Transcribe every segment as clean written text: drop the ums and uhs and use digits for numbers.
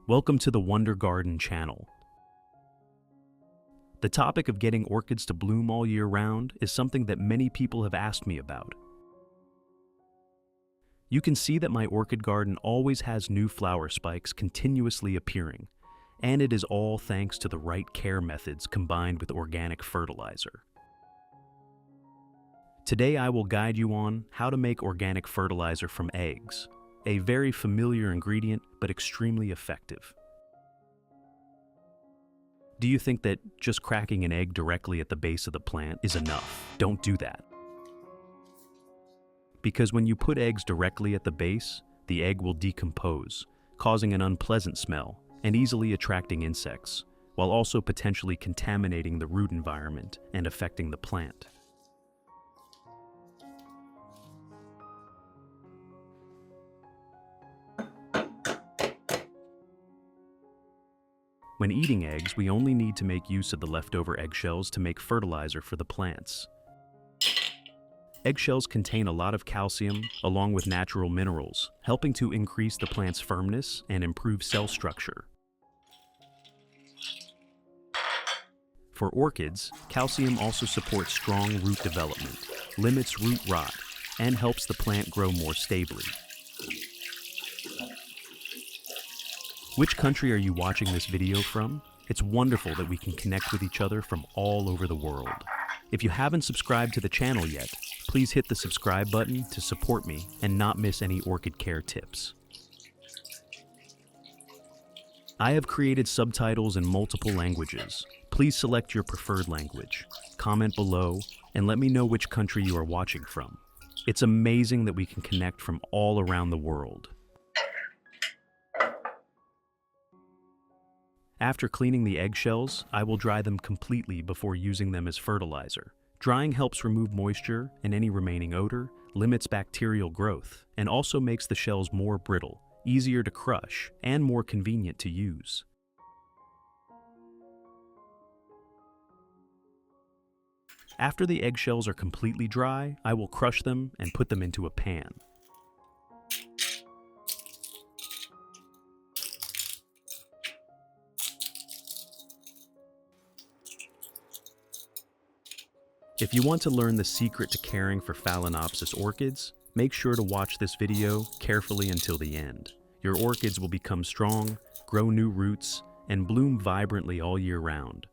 Welcome to the Wonder Garden channel. The topic of getting orchids to bloom all year round is something that many people have asked me about. You can see that my orchid garden always has new flower spikes continuously appearing, and it is all thanks to the right care methods combined with organic fertilizer. Today I will guide you on how to make organic fertilizer from eggs, a very familiar ingredient but extremely effective. Do you think that just cracking an egg directly at the base of the plant is enough? Don't do that. Because when you put eggs directly at the base, the egg will decompose, causing an unpleasant smell and easily attracting insects, while also potentially contaminating the root environment and affecting the plant. When eating eggs, we only need to make use of the leftover eggshells to make fertilizer for the plants. Eggshells contain a lot of calcium along with natural minerals, helping to increase the plant's firmness and improve cell structure. For orchids, calcium also supports strong root development, limits root rot, and helps the plant grow more stably. Which country are you watching this video from? It's wonderful that we can connect with each other from all over the world. If you haven't subscribed to the channel yet, please hit the subscribe button to support me and not miss any orchid care tips. I have created subtitles in multiple languages. Please select your preferred language, comment below, and let me know which country you are watching from. It's amazing that we can connect from all around the world. After cleaning the eggshells, I will dry them completely before using them as fertilizer. Drying helps remove moisture and any remaining odor, limits bacterial growth, and also makes the shells more brittle, easier to crush, and more convenient to use. After the eggshells are completely dry, I will crush them and put them into a pan. If you want to learn the secret to caring for Phalaenopsis orchids, make sure to watch this video carefully until the end. Your orchids will become strong, grow new roots, and bloom vibrantly all year round.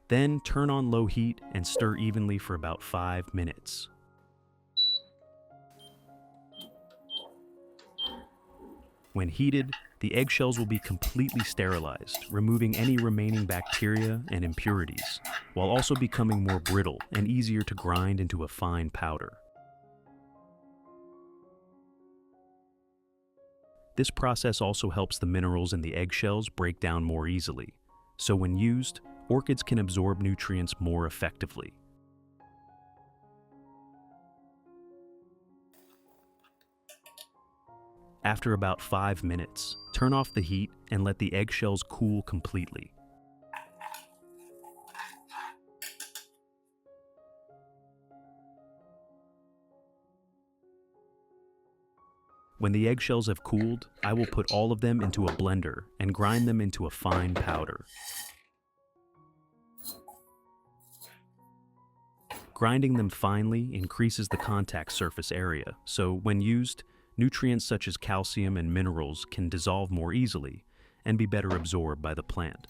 Then turn on low heat and stir evenly for about 5 minutes. When heated, the eggshells will be completely sterilized, removing any remaining bacteria and impurities, while also becoming more brittle and easier to grind into a fine powder. This process also helps the minerals in the eggshells break down more easily, so when used, orchids can absorb nutrients more effectively. After about 5 minutes, turn off the heat and let the eggshells cool completely. When the eggshells have cooled, I will put all of them into a blender and grind them into a fine powder. Grinding them finely increases the contact surface area, so when used, nutrients such as calcium and minerals can dissolve more easily and be better absorbed by the plant.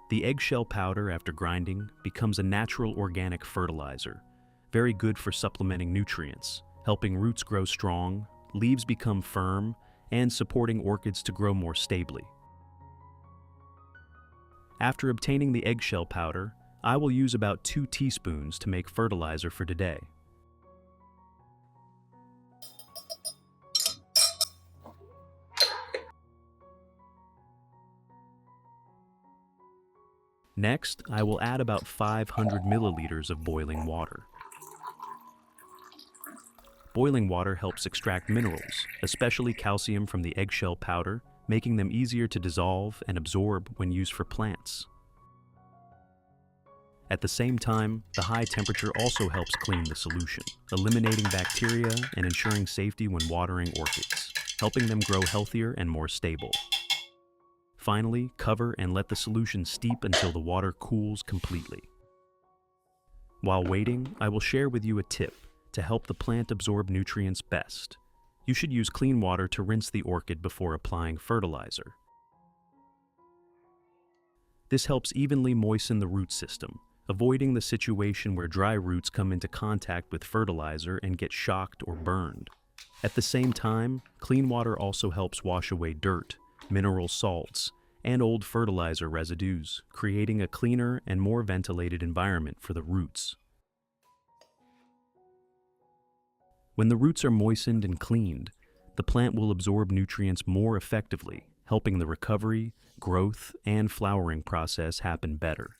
The eggshell powder, after grinding, becomes a natural organic fertilizer, very good for supplementing nutrients, helping roots grow strong, leaves become firm, and supporting orchids to grow more stably. After obtaining the eggshell powder, I will use about 2 teaspoons to make fertilizer for today. Next, I will add about 500 milliliters of boiling water. Boiling water helps extract minerals, especially calcium from the eggshell powder, making them easier to dissolve and absorb when used for plants. At the same time, the high temperature also helps clean the solution, eliminating bacteria and ensuring safety when watering orchids, helping them grow healthier and more stable. Finally, cover and let the solution steep until the water cools completely. While waiting, I will share with you a tip to help the plant absorb nutrients best. You should use clean water to rinse the orchid before applying fertilizer. This helps evenly moisten the root system, avoiding the situation where dry roots come into contact with fertilizer and get shocked or burned. At the same time, clean water also helps wash away dirt, mineral salts, and old fertilizer residues, creating a cleaner and more ventilated environment for the roots. When the roots are moistened and cleaned, the plant will absorb nutrients more effectively, helping the recovery, growth, and flowering process happen better.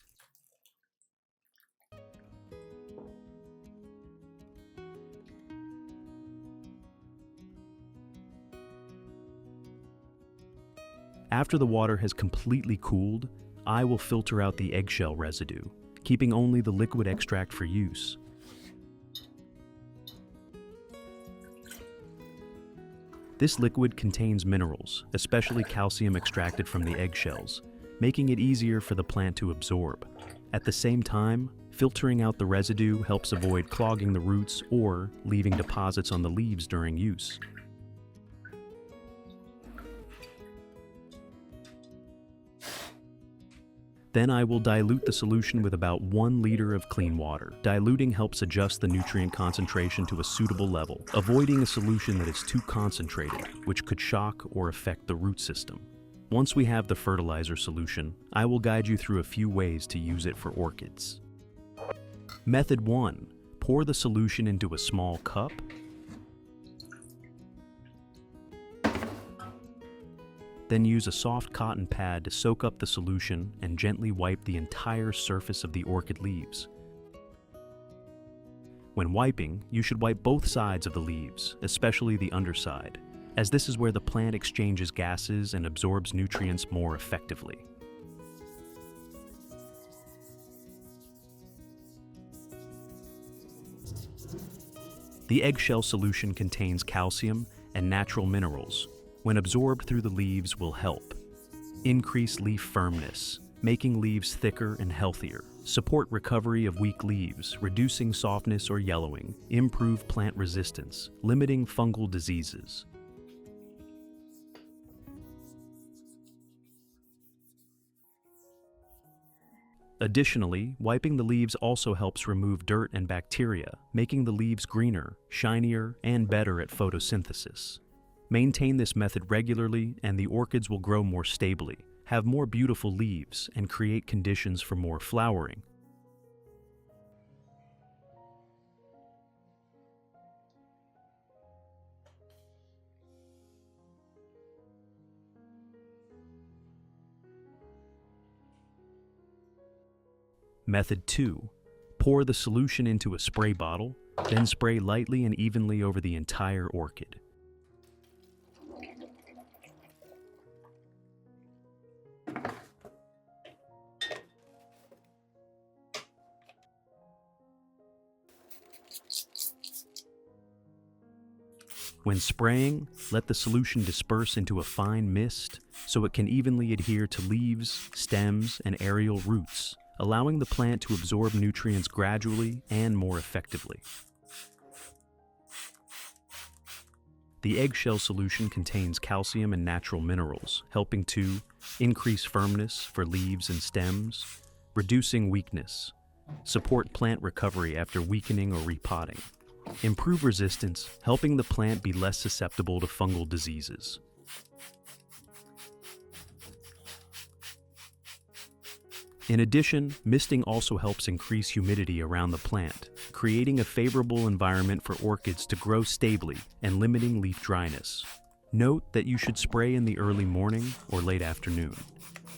After the water has completely cooled, I will filter out the eggshell residue, keeping only the liquid extract for use. This liquid contains minerals, especially calcium extracted from the eggshells, making it easier for the plant to absorb. At the same time, filtering out the residue helps avoid clogging the roots or leaving deposits on the leaves during use. Then I will dilute the solution with about 1 liter of clean water. Diluting helps adjust the nutrient concentration to a suitable level, avoiding a solution that is too concentrated, which could shock or affect the root system. Once we have the fertilizer solution, I will guide you through a few ways to use it for orchids. Method 1. Pour the solution into a small cup. Then use a soft cotton pad to soak up the solution and gently wipe the entire surface of the orchid leaves. When wiping, you should wipe both sides of the leaves, especially the underside, as this is where the plant exchanges gases and absorbs nutrients more effectively. The eggshell solution contains calcium and natural minerals. When absorbed through the leaves will help increase leaf firmness, making leaves thicker and healthier, support recovery of weak leaves, reducing softness or yellowing, improve plant resistance, limiting fungal diseases. Additionally, wiping the leaves also helps remove dirt and bacteria, making the leaves greener, shinier, and better at photosynthesis. Maintain this method regularly and the orchids will grow more stably, have more beautiful leaves, and create conditions for more flowering. Method 2. Pour the solution into a spray bottle, then spray lightly and evenly over the entire orchid. When spraying, let the solution disperse into a fine mist so it can evenly adhere to leaves, stems, and aerial roots, allowing the plant to absorb nutrients gradually and more effectively. The eggshell solution contains calcium and natural minerals, helping to increase firmness for leaves and stems, reducing weakness, support plant recovery after weakening or repotting, improve resistance, helping the plant be less susceptible to fungal diseases. In addition, misting also helps increase humidity around the plant, creating a favorable environment for orchids to grow stably and limiting leaf dryness. Note that you should spray in the early morning or late afternoon.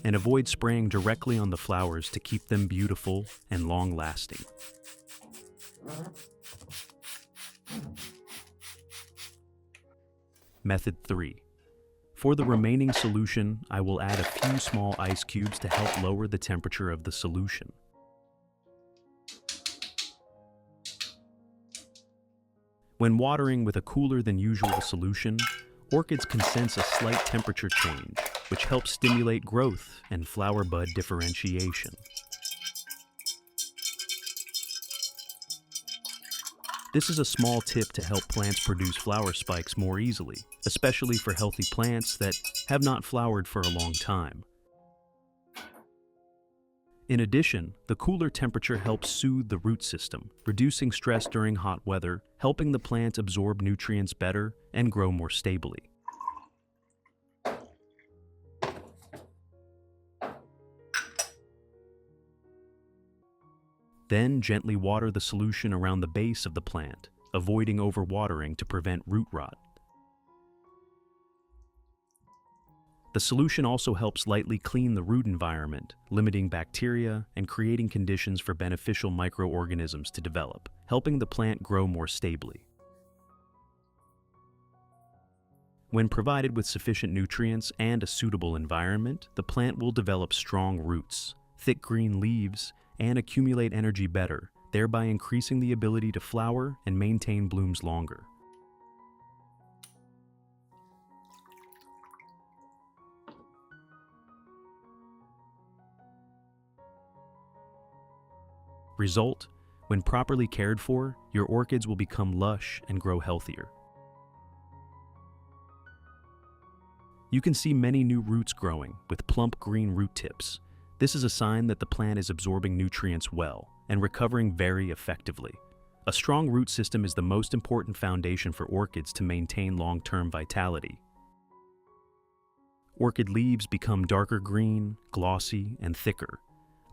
and avoid spraying directly on the flowers to keep them beautiful and long-lasting. Method 3. For the remaining solution, I will add a few small ice cubes to help lower the temperature of the solution. When watering with a cooler than usual solution, orchids can sense a slight temperature change, which helps stimulate growth and flower bud differentiation. This is a small tip to help plants produce flower spikes more easily, especially for healthy plants that have not flowered for a long time. In addition, the cooler temperature helps soothe the root system, reducing stress during hot weather, helping the plant absorb nutrients better and grow more stably. Then gently water the solution around the base of the plant, avoiding overwatering to prevent root rot. The solution also helps lightly clean the root environment, limiting bacteria and creating conditions for beneficial microorganisms to develop, helping the plant grow more stably. When provided with sufficient nutrients and a suitable environment, the plant will develop strong roots, thick green leaves, and accumulate energy better, thereby increasing the ability to flower and maintain blooms longer. Result: when properly cared for, your orchids will become lush and grow healthier. You can see many new roots growing with plump green root tips. This is a sign that the plant is absorbing nutrients well and recovering very effectively. A strong root system is the most important foundation for orchids to maintain long-term vitality. Orchid leaves become darker green, glossy, and thicker.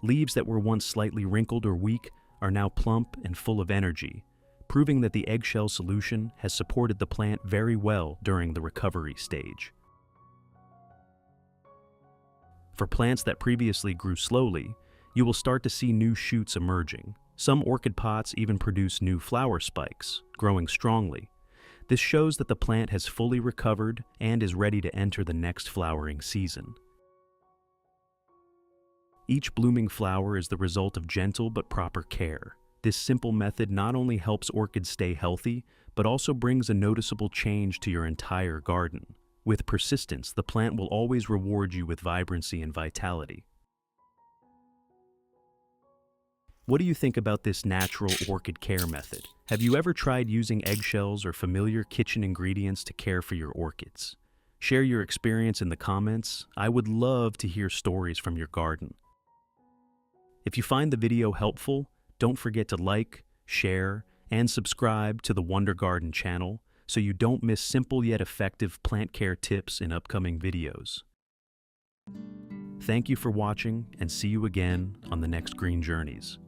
Leaves that were once slightly wrinkled or weak are now plump and full of energy, proving that the eggshell solution has supported the plant very well during the recovery stage. For plants that previously grew slowly, you will start to see new shoots emerging. Some orchid pots even produce new flower spikes, growing strongly. This shows that the plant has fully recovered and is ready to enter the next flowering season. Each blooming flower is the result of gentle but proper care. This simple method not only helps orchids stay healthy, but also brings a noticeable change to your entire garden. With persistence, the plant will always reward you with vibrancy and vitality. What do you think about this natural orchid care method? Have you ever tried using eggshells or familiar kitchen ingredients to care for your orchids? Share your experience in the comments. I would love to hear stories from your garden. If you find the video helpful, don't forget to like, share, and subscribe to the Wonder Garden channel so you don't miss simple yet effective plant care tips in upcoming videos. Thank you for watching, and see you again on the next Green Journeys.